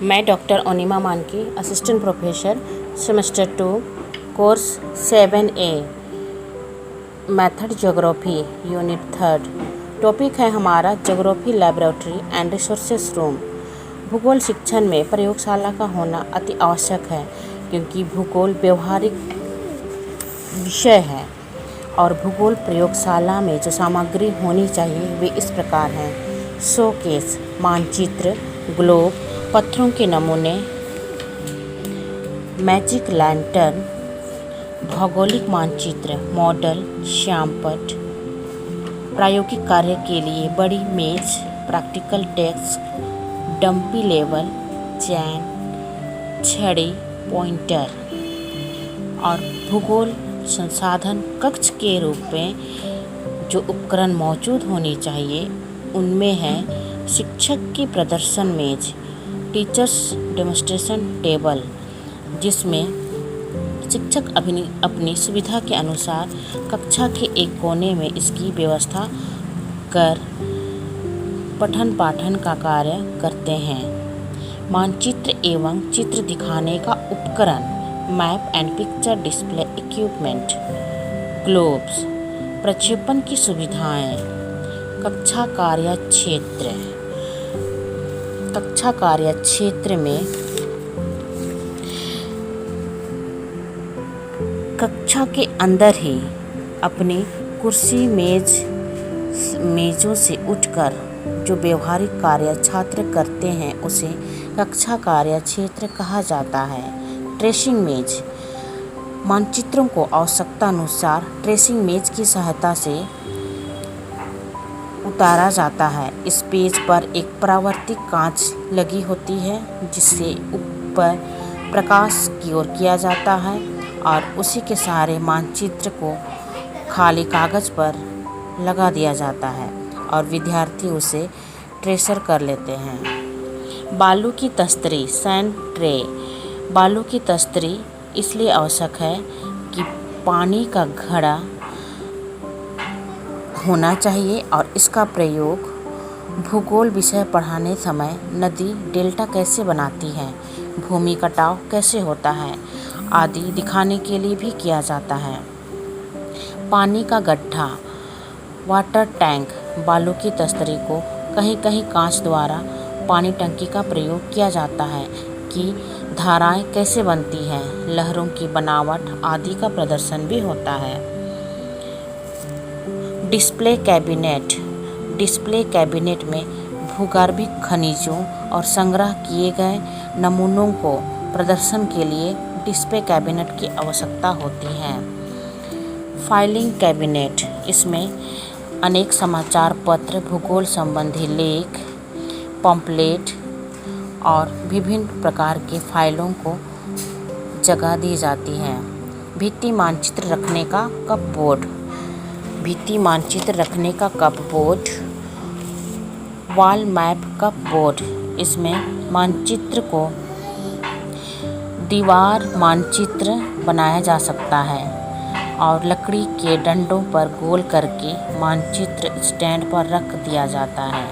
मैं डॉक्टर अनिमा मानकी, assistant professor, semester 2, course 7A, method geography, unit 3। Topic है हमारा geography laboratory and resources room. भूगोल शिक्षण में प्रयोगशाला का होना अति आवश्यक है, क्योंकि भूगोल व्यवहारिक विषय है और भूगोल प्रयोगशाला में जो सामग्री होनी चाहिए वे इस प्रकार हैं: शोकेस, मानचित्र, ग्लोब, पत्थरों के नमूने, मैजिक लैंटर्न, भौगोलिक मानचित्र, मॉडल, श्यामपट्ट, प्रायोगिक कार्य के लिए बड़ी मेज, प्रैक्टिकल डेस्क, डंपी लेवल, चैन, छड़ी, पॉइंटर और भूगोल संसाधन कक्ष के रूप में जो उपकरण मौजूद होनी चाहिए उनमें है शिक्षक की प्रदर्शन मेज, टीचर्स डेमोन्स्ट्रेशन टेबल, जिसमें शिक्षक अपनी सुविधा के अनुसार कक्षा के एक कोने में इसकी व्यवस्था कर पठन पाठन का कार्य करते हैं। मानचित्र एवं चित्र दिखाने का उपकरण, map and picture display equipment, globes, प्रक्षेपण की सुविधाएं, कक्षा कार्य क्षेत्र में कक्षा के अंदर ही अपनी कुर्सी मेजों से उठकर जो व्यवहारिक कार्य छात्र करते हैं उसे कक्षा कार्य क्षेत्र कहा जाता है। ट्रेसिंग मेज, मानचित्रों को आवश्यकता अनुसार ट्रेसिंग मेज की सहायता से उतारा जाता है। इस पेज पर एक परावर्तित कांच लगी होती है, जिससे ऊपर प्रकाश की ओर किया जाता है और उसी के सहारे मानचित्र को खाली कागज पर लगा दिया जाता है और विद्यार्थी उसे ट्रेसर कर लेते हैं। बालू की तस्तरी, सैंड ट्रे, बालू की तस्तरी इसलिए आवश्यक है कि पानी का घड़ा होना चाहिए और इसका प्रयोग भूगोल विषय पढ़ाने समय नदी डेल्टा कैसे बनाती है, भूमि कटाव कैसे होता है आदि दिखाने के लिए भी किया जाता है। पानी का गड्ढा, वाटर टैंक, बालू की तस्तरी को कहीं कहीं कांच द्वारा पानी टंकी का प्रयोग किया जाता है कि धाराएं कैसे बनती हैं, लहरों की बनावट आदि का प्रदर्शन भी होता है। डिस्प्ले कैबिनेट, डिस्प्ले कैबिनेट में भूगर्भिक खनिजों और संग्रह किए गए नमूनों को प्रदर्शन के लिए डिस्प्ले कैबिनेट की आवश्यकता होती है। फाइलिंग कैबिनेट, इसमें अनेक समाचार पत्र, भूगोल संबंधी लेख, पम्पलेट और विभिन्न प्रकार के फाइलों को जगह दी जाती है। भित्ति मानचित्र रखने का कपबोर्ड, भित्ति मानचित्र रखने का कपबोर्ड, वॉल मैप कपबोर्ड, इसमें मानचित्र को दीवार मानचित्र बनाया जा सकता है और लकड़ी के डंडों पर गोल करके मानचित्र स्टैंड पर रख दिया जाता है।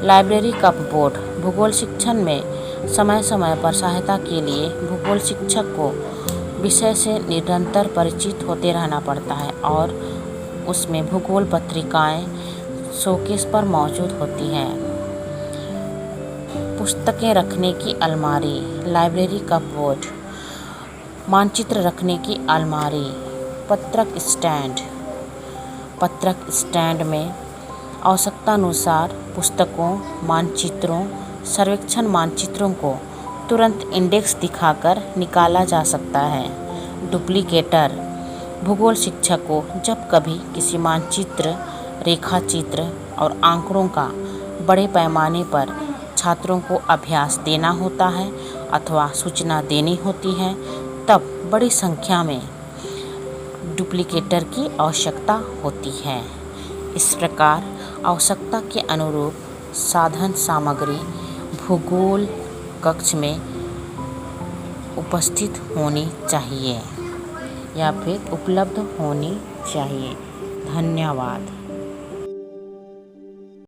लाइब्रेरी कपबोर्ड, भूगोल शिक्षण में समय समय पर सहायता के लिए भूगोल शिक्षक को विषय से निरंतर परिचित होते रहना पड़ता है और उसमें भूगोल पत्रिकाएं शोकेस पर मौजूद होती हैं। पुस्तकें रखने की अलमारी, लाइब्रेरी कपबोर्ड, मानचित्र रखने की अलमारी, पत्रक स्टैंड, पत्रक स्टैंड में आवश्यकतानुसार पुस्तकों, मानचित्रों, सर्वेक्षण मानचित्रों को तुरंत इंडेक्स दिखाकर निकाला जा सकता है। डुप्लीकेटर, भूगोल शिक्षक को जब कभी किसी मानचित्र, रेखाचित्र और आंकड़ों का बड़े पैमाने पर छात्रों को अभ्यास देना होता है अथवा सूचना देनी होती है, तब बड़ी संख्या में डुप्लीकेटर की आवश्यकता होती है। इस प्रकार आवश्यकता के अनुरूप साधन सामग्री भूगोल कक्ष में उपस्थित होनी चाहिए या फिर उपलब्ध होनी चाहिए। धन्यवाद।